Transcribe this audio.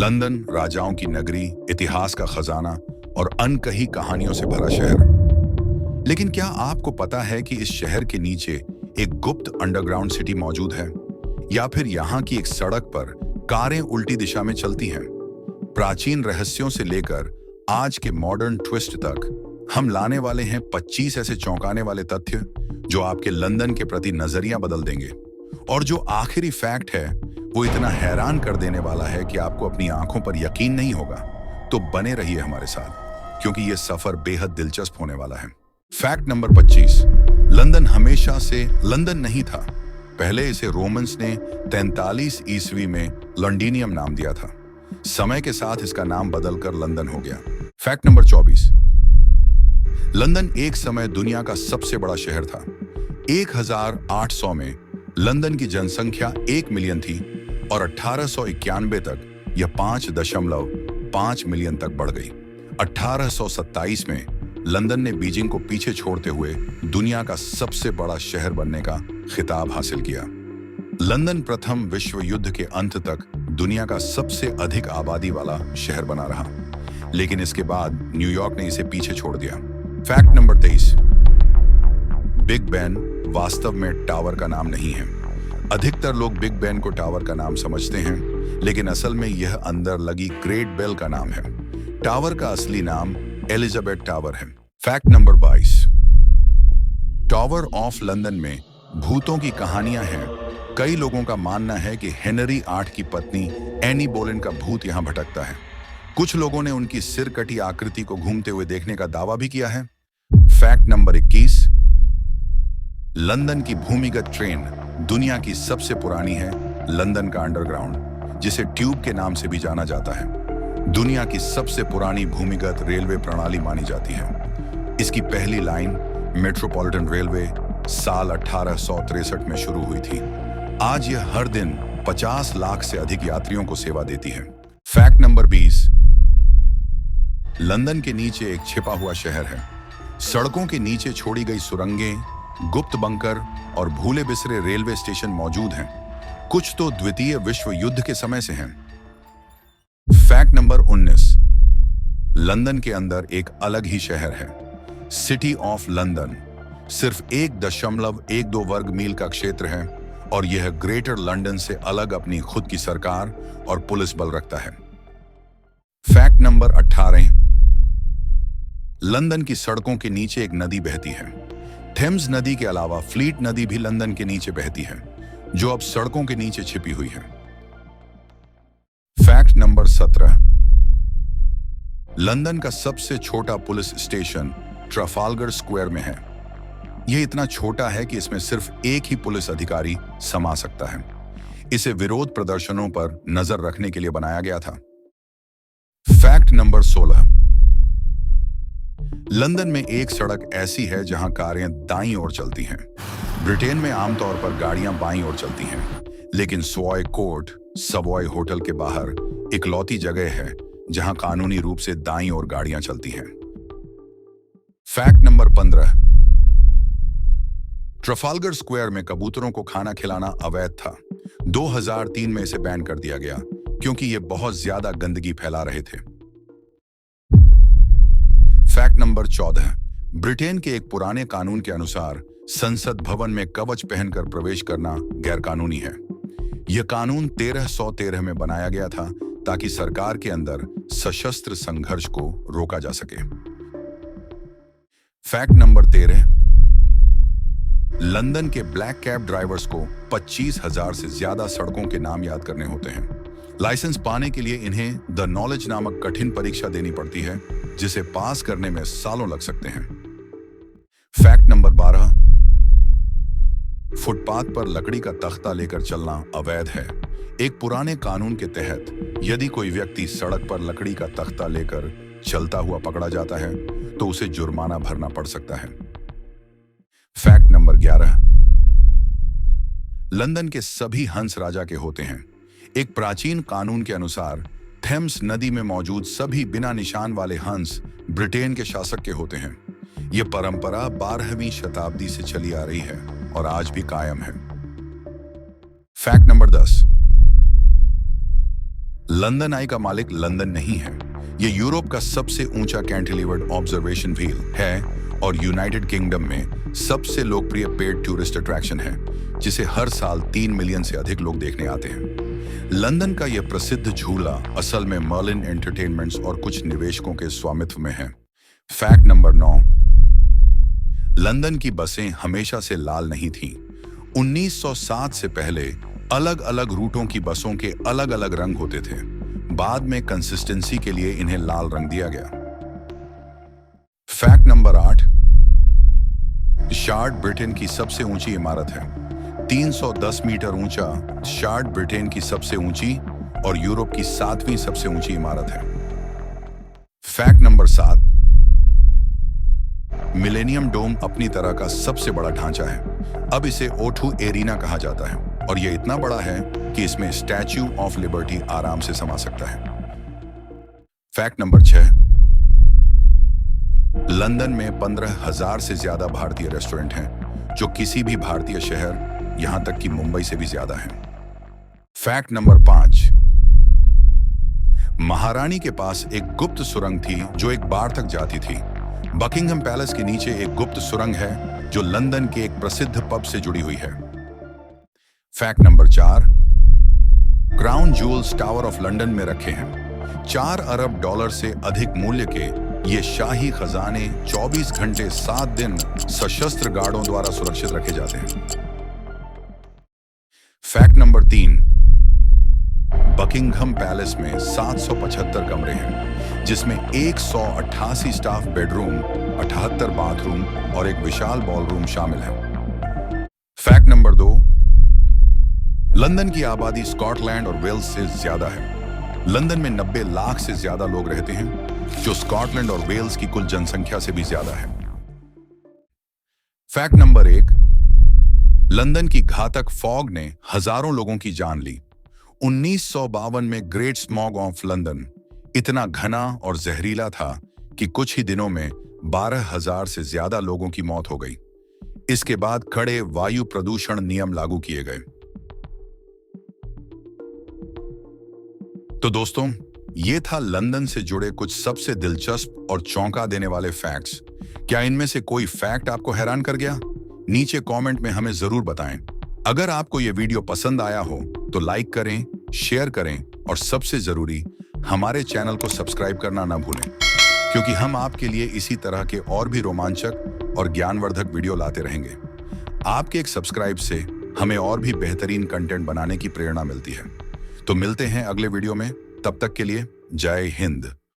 London राजाओं की नगरी, इतिहास का खजाना और अनकही कहानियों से भरा शहर। लेकिन क्या आपको पता है कि इस शहर के नीचे एक गुप्त अंडरग्राउंड सिटी मौजूद है? या फिर यहाँ की एक सड़क पर कारें उल्टी दिशा में चलती हैं? प्राचीन रहस्यों से लेकर आज के मॉडर्न ट्विस्ट तक हम लाने वाले हैं 25 ऐसे चौंकाने वाले तथ्य जो आपके लंदन के प्रति नजरिया बदल देंगे। और जो आखिरी फैक्ट है वो इतना हैरान कर देने वाला है कि आपको अपनी आंखों पर यकीन नहीं होगा। तो बने रहिए हमारे साथ, क्योंकि यह सफर बेहद दिलचस्प होने वाला है। Fact number 25। लंदन हमेशा से लंदन नहीं था। पहले इसे रोमन्स ने 43 ईस्वी में लॉन्डिनियम नाम दिया था। समय के साथ इसका नाम बदलकर लंदन हो गया। Fact number 24। लंदन एक समय दुनिया का सबसे बड़ा शहर था। 1800 में लंदन की जनसंख्या 1 मिलियन थी और 1891 तक यह 5.5 मिलियन तक बढ़ गई। 1827 में लंदन ने बीजिंग को पीछे छोड़ते हुए दुनिया का सबसे बड़ा शहर बनने का खिताब हासिल किया। लंदन प्रथम विश्व युद्ध के अंत तक दुनिया का सबसे अधिक आबादी वाला शहर बना रहा, लेकिन इसके बाद न्यूयॉर्क ने इसे पीछे छोड़ दिया। Fact number 23। बिग बेन वास्तव में टावर का नाम नहीं है। अधिकतर लोग बिग बेन को टावर का नाम समझते हैं, लेकिन असल में यह अंदर लगी ग्रेट बेल का नाम है। टावर का असली नाम एलिजाबेथ टावर है। Fact number 22। Tower of London में भूतों की कहानियां हैं। कई लोगों का मानना है कि हेनरी 8 की पत्नी एनी बोलेन का भूत यहां भटकता है। कुछ लोगों ने उनकी सिर कटी आकृति को घूमते हुए देखने का दावा भी किया है। Fact number 21। लंदन की भूमिगत ट्रेन दुनिया की सबसे पुरानी है। लंदन का अंडरग्राउंड, जिसे ट्यूब के नाम से भी जाना जाता है, दुनिया की सबसे पुरानी भूमिगत रेलवे प्रणाली मानी जाती है। इसकी पहली लाइन मेट्रोपॉलिटन रेलवे साल 1863 में शुरू हुई थी। आज यह हर दिन 50 लाख से अधिक यात्रियों को सेवा देती है। Fact number 20। लंदन के नीचे एक छिपा हुआ शहर है। सड़कों के नीचे छोड़ी गई सुरंगें, गुप्त बंकर और भूले बिसरे रेलवे स्टेशन मौजूद हैं। कुछ तो द्वितीय विश्व युद्ध के समय से हैं। Fact number 19। लंदन के अंदर एक अलग ही शहर है, सिटी ऑफ लंदन। सिर्फ 1.12 वर्ग मील का क्षेत्र है और यह ग्रेटर लंदन से अलग अपनी खुद की सरकार और पुलिस बल रखता है। Fact number 18। लंदन की सड़कों के नीचे एक नदी बहती है। थेम्स नदी के अलावा फ्लीट नदी भी लंदन के नीचे बहती है, जो अब सड़कों के नीचे छिपी हुई है। Fact number 17। लंदन का सबसे छोटा पुलिस स्टेशन ट्राफालगर स्क्वायर में है। यह इतना छोटा है कि इसमें सिर्फ एक ही पुलिस अधिकारी समा सकता है। इसे विरोध प्रदर्शनों पर नजर रखने के लिए बनाया गया था। Fact number 16। लंदन में एक सड़क ऐसी है जहां कारें दाईं ओर चलती हैं। ब्रिटेन में आमतौर पर गाड़ियां बाईं ओर चलती हैं, लेकिन स्वॉय कोर्ट सबॉय होटल के बाहर इकलौती जगह है जहां कानूनी रूप से दाईं ओर गाड़ियां चलती हैं। Fact number 15। ट्राफालगर स्क्वायर में कबूतरों को खाना खिलाना अवैध था। 2003 में इसे बैन कर दिया गया क्योंकि ये बहुत ज्यादा गंदगी फैला रहे थे। Fact number 14। ब्रिटेन के एक पुराने कानून के अनुसार संसद भवन में कवच पहनकर प्रवेश करना गैरकानूनी है। यह कानून 1313 में बनाया गया था ताकि सरकार के अंदर सशस्त्र संघर्ष को रोका जा सके। Fact number 13। लंदन के ब्लैक कैब ड्राइवर्स को 25,000 से ज्यादा सड़कों के नाम याद करने होते हैं। लाइसेंस पाने के लिए इन्हें द नॉलेज नामक कठिन परीक्षा देनी पड़ती है, जिसे पास करने में सालों लग सकते हैं। Fact number 12। फुटपाथ पर लकड़ी का तख्ता लेकर चलना अवैध है। एक पुराने कानून के तहत यदि कोई व्यक्ति सड़क पर लकड़ी का तख्ता लेकर चलता हुआ पकड़ा जाता है तो उसे जुर्माना भरना पड़ सकता है। Fact number 11। लंदन के सभी हंस राजा के होते हैं। एक प्राचीन कानून के अनुसार थेम्स नदी में मौजूद सभी बिना निशान वाले हंस ब्रिटेन के शासक के होते हैं। यह परंपरा 12वीं शताब्दी से चली आ रही है और आज भी कायम है। Fact number 10। लंदन आई का मालिक लंदन नहीं है, ये यूरोप का सबसे ऊंचा कैंटिलीवर्ड ऑब्जर्वेशन व्हील है और यूनाइटेड किंगडम में सबसे लोकप्रिय पेड टूरिस्ट अट्रैक्शन है, जिसे हर साल 3 मिलियन से अधिक लोग देखने आते हैं। लंदन का यह प्रसिद्ध झूला असल में मर्लिन एंटरटेनमेंट्स और कुछ निवेशकों के स्वामित्व में है। फैक्ट नंबर 9, लंदन की बसें हमेशा से लाल नहीं थीं। 1907 से पहले अलग अलग रूटों की बसों के अलग अलग रंग होते थे। बाद में कंसिस्टेंसी के लिए इन्हें लाल रंग दिया गया। फैक्ट नंबर 8, शार्ड ब्रिटेन की सबसे ऊंची इमारत है। 310 मीटर ऊंचा शार्ड ब्रिटेन की सबसे ऊंची और यूरोप की 7वीं सबसे ऊंची इमारत है। फैक्ट नंबर 7, मिलेनियम डोम अपनी तरह का सबसे बड़ा ढांचा है। अब इसे O2 एरिना कहा जाता है और यह इतना बड़ा है कि इसमें स्टैच्यू ऑफ लिबर्टी आराम से समा सकता है। फैक्ट नंबर 6, लंदन में 15,000 से ज्यादा भारतीय रेस्टोरेंट हैं, जो किसी भी भारतीय शहर, यहां तक कि मुंबई से भी ज्यादा हैं। फैक्ट नंबर 5, महारानी के पास एक गुप्त सुरंग थी जो एक बार तक जाती थी। बकिंघम पैलेस के नीचे एक गुप्त सुरंग है जो लंदन के एक प्रसिद्ध पब से जुड़ी हुई है। Fact number 4, crown jewels tower of London में रखे हैं। 4 अरब डॉलर से अधिक मूल्य के ये शाही खजाने 24 घंटे 7 दिन सशस्त्र गार्डों द्वारा सुरक्षित रखे जाते हैं। फैक्ट नंबर 3, बकिंघम पैलेस में 775 कमरे हैं, जिसमें 188 स्टाफ बेडरूम, 78 बाथरूम और एक विशाल बॉलरूम शामिल है। फैक्ट नंबर 2, लंदन की आबादी स्कॉटलैंड और वेल्स से ज्यादा है। लंदन में 90 लाख से ज्यादा लोग रहते हैं, जो स्कॉटलैंड और वेल्स की कुल जनसंख्या से भी ज्यादा है। फैक्ट नंबर 1, लंदन की घातक फॉग ने हजारों लोगों की जान ली। 1952 में ग्रेट स्मॉग ऑफ लंदन इतना घना और जहरीला था कि कुछ ही दिनों में 12,000 से ज्यादा लोगों की मौत हो गई। इसके बाद कड़े वायु प्रदूषण नियम लागू किए गए। तो दोस्तों, ये था लंदन से जुड़े कुछ सबसे दिलचस्प और चौंका देने वाले फैक्ट्स। क्या इनमें से कोई फैक्ट आपको हैरान कर गया? नीचे कमेंट में हमें जरूर बताएं। अगर आपको यह वीडियो पसंद आया हो तो लाइक करें, शेयर करें और सबसे जरूरी, हमारे चैनल को सब्सक्राइब करना ना भूलें, क्योंकि हम आपके लिए इसी तरह के और भी रोमांचक और ज्ञानवर्धक वीडियो लाते रहेंगे। आपके एक सब्सक्राइब से हमें और भी बेहतरीन कंटेंट बनाने की प्रेरणा मिलती है। तो मिलते हैं अगले वीडियो में, तब तक के लिए जय हिंद।